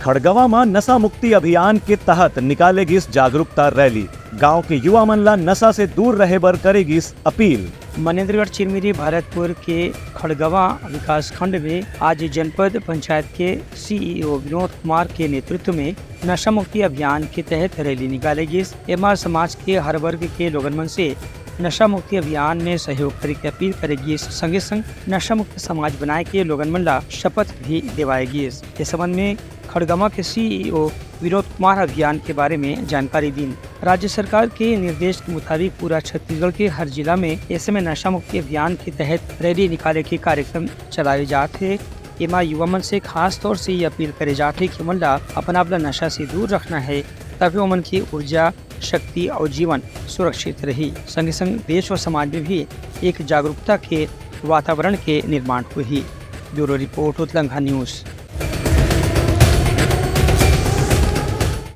खड़गवा में नशा मुक्ति अभियान के तहत निकालेगी जागरूकता रैली। गांव के युवा मन ला नशा से दूर रहे बर करेगी अपील। मनेन्द्रगढ़ चिरमिरी भरतपुर के खड़गवा विकास खंड में आज जनपद पंचायत के सीईओ विनोद कुमार के नेतृत्व में नशा मुक्ति अभियान के तहत रैली निकालेगी। एमा समाज के हर वर्ग के लोगन मन से नशा मुक्ति अभियान में सहयोग करे की अपील करेगी। संगे संग नशा मुक्त समाज बनाए के लोगन मन ला शपथ भी दिवाएगी। इस संबंध में खड़गवा के सीईओ विनोद कुमार अभियान के बारे में जानकारी दी। राज्य सरकार के निर्देश के मुताबिक पूरा छत्तीसगढ़ के हर जिला में ऐसे में नशा मुक्ति अभियान के तहत रैली निकाले के कार्यक्रम चलाए जाते। एमा युवा मन से खास तौर से ये अपील करे जाते कि मन ला अपना अपना नशा से दूर रखना है ताकि मन की ऊर्जा, शक्ति और जीवन सुरक्षित रही। संग संग देश और समाज में भी एक जागरूकता के वातावरण के निर्माण हुई। ब्यूरो रिपोर्ट, उतलंघा न्यूज।